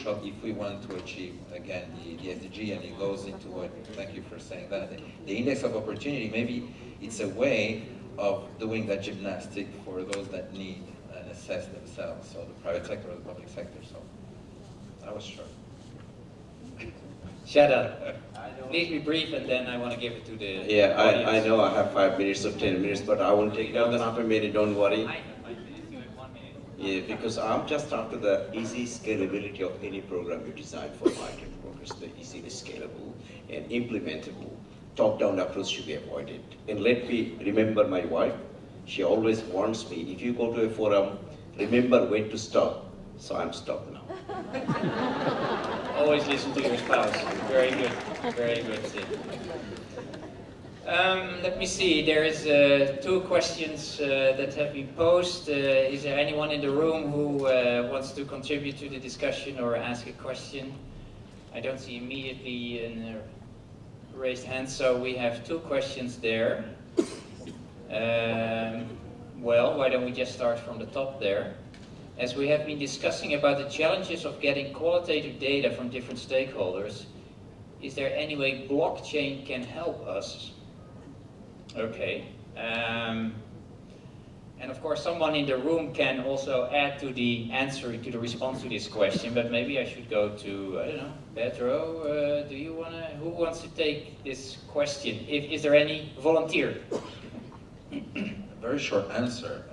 if we want to achieve, again, the SDG, and it goes into what, thank you for saying that, the index of opportunity, maybe it's a way of doing that gymnastic for those that need and assess themselves, so the private sector or the public sector, so I was sure. Shahadat, please be brief, and then I want to give it to the Yeah, audience. I know I have 5 minutes or 10 minutes, but I won't take more than half a minute, don't worry. 5 minutes, you have 1 minute. Yeah, because I'm just after the easy scalability of any program you design for migrant workers, the easily scalable and implementable. Top-down approach should be avoided. And let me remember my wife, she always warns me, if you go to a forum, remember when to stop. So I'm stopped now. Always listen to your spouse. Very good. Very good. Let me see. There is 2 questions that have been posed. Is there anyone in the room who wants to contribute to the discussion or ask a question? I don't see immediately a raised hand, so we have 2 questions there. Well, why don't we just start from the top there? As we have been discussing about the challenges of getting qualitative data from different stakeholders, is there any way blockchain can help us? Okay. And of course, someone in the room can also add to the answer, to the response to this question, but maybe I should go to, I don't know, Pedro, do you want to, who wants to take this question? Is there any volunteer? Very short answer.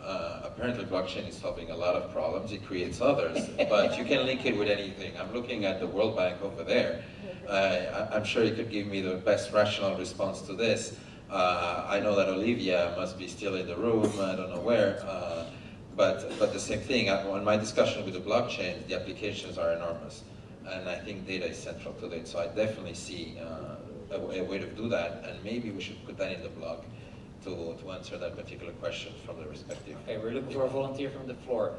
Apparently blockchain is solving a lot of problems, it creates others, but you can link it with anything. I'm looking at the World Bank over there. I'm sure you could give me the best rational response to this. I know that Olivia must be still in the room, I don't know where, but the same thing, on my discussion with the blockchain, the applications are enormous, and I think data is central to it, so I definitely see a way to do that, and maybe we should put that in the blog to answer that particular question from the respective. Okay, we're looking for a volunteer from the floor.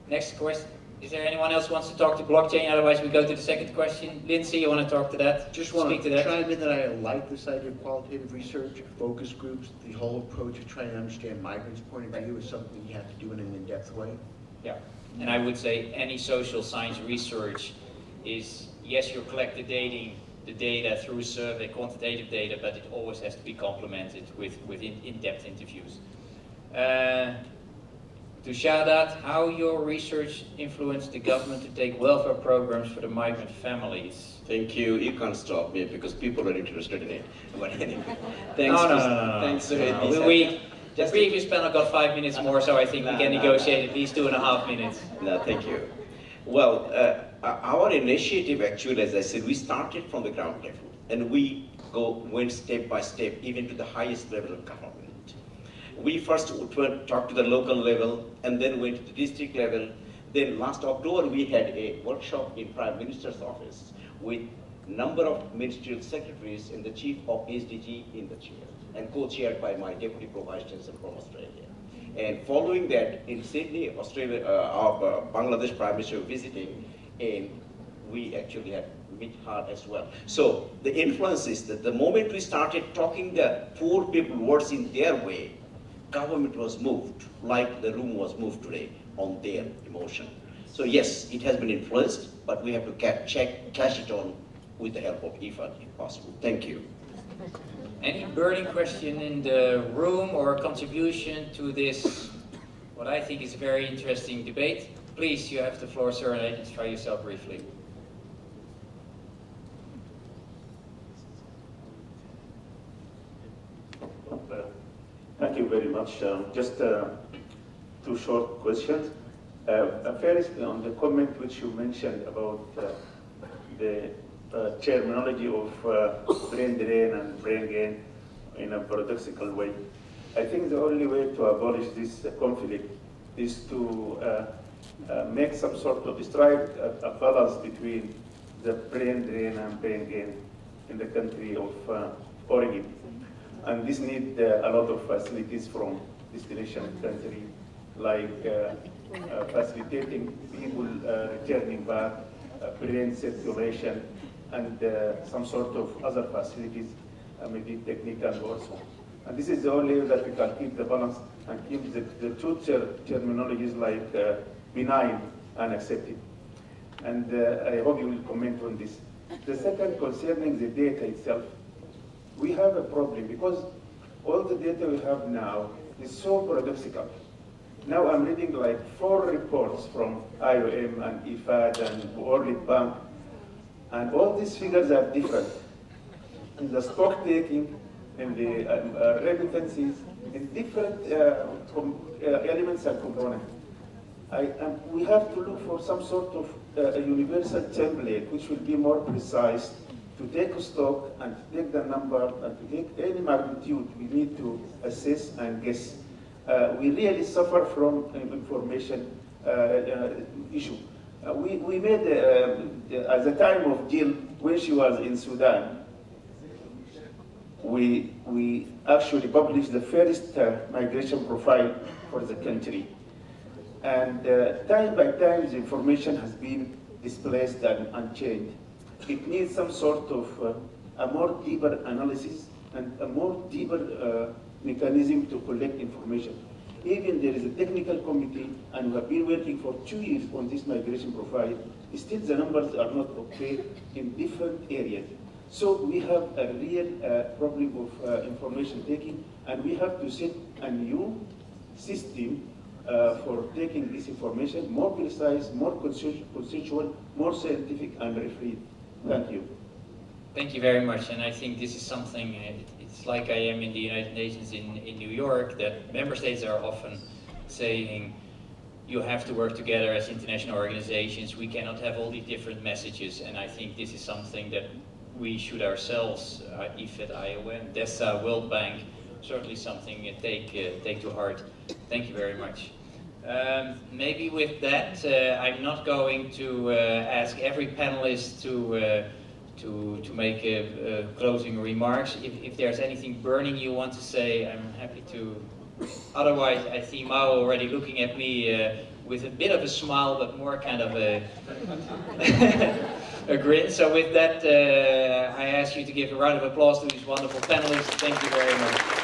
Next question. Is there anyone else who wants to talk to blockchain? Otherwise, we go to the second question. Lindsay, you want to talk to that? Just want Speak to to that. chime in that I like this idea of qualitative research, focus groups, the whole approach of trying to understand migrants' point of view is something you have to do in an in-depth way. Yeah, and I would say any social science research is, yes, you collect the data through survey, quantitative data, but it always has to be complemented with in-depth interviews. To Shahadat, how your research influenced the government to take welfare programs for the migrant families? Thank you. You can't stop me because people are interested in it. But anyway, thanks. No. Thanks. The previous panel got 5 minutes more, so I think we can negotiate at least 2.5 minutes. No, thank you. Well, our initiative actually, as I said, we started from the ground level, and we went step by step, even to the highest level of government. We first talked to the local level, and then went to the district level. Then last October, we had a workshop in Prime Minister's office with number of ministerial secretaries and the chief of SDG in the chair, and co-chaired by my deputy pro-vice-chancellor from Australia. And following that, in Sydney, Australia, Bangladesh Prime Minister visiting, and we actually had met her as well. So the influence is that the moment we started talking the poor people words in their way, government was moved, like the room was moved today, on their emotion. So yes, it has been influenced, but we have to cash it on with the help of IFAD if possible. Thank you. Any burning question in the room or contribution to this, what I think is a very interesting debate? Please, you have the floor, sir, and identify yourself briefly. Thank you very much. Just 2 short questions. First, on the comment which you mentioned about the terminology of brain drain and brain gain in a paradoxical way. I think the only way to abolish this conflict is to make some sort of strike a balance between the brain drain and brain gain in the country of origin. And this needs a lot of facilities from destination country, like facilitating people returning back, brain circulation, and some sort of other facilities, maybe technical also. And this is the only way that we can keep the balance and keep the 2 terminologies like benign and accepted. and I hope you will comment on this. The second, concerning the data itself, we have a problem because all the data we have now is so paradoxical. Now I'm reading like 4 reports from IOM and IFAD and World Bank, and all these figures are different. In the stock taking, in the remittances, in different elements and components. We have to look for some sort of a universal template which will be more precise to take a stock and to take the number and to take any magnitude we need to assess and guess. We really suffer from information issue. We made, at the time of Jill, when she was in Sudan, we actually published the first migration profile for the country. And time by time, the information has been displaced and changed. It needs some sort of a more deeper analysis and a more deeper mechanism to collect information. Even there is a technical committee, and we have been working for 2 years on this migration profile. Still, the numbers are not okay in different areas. So we have a real problem of information taking, and we have to set a new system for taking this information more precise, more consensual, more scientific, and refereed. Thank you. Thank you very much, and I think this is something, it's like I am in the United Nations in New York, that member states are often saying, you have to work together as international organizations, we cannot have all these different messages, and I think this is something that we should ourselves, IFAD, IOM, DESA, World Bank, certainly something take to heart. Thank you very much. Maybe with that, I'm not going to ask every panelist to make closing remarks. If there's anything burning you want to say, I'm happy to. Otherwise, I see Mao already looking at me with a bit of a smile, but more kind of a, a grin. So with that, I ask you to give a round of applause to these wonderful panelists. Thank you very much.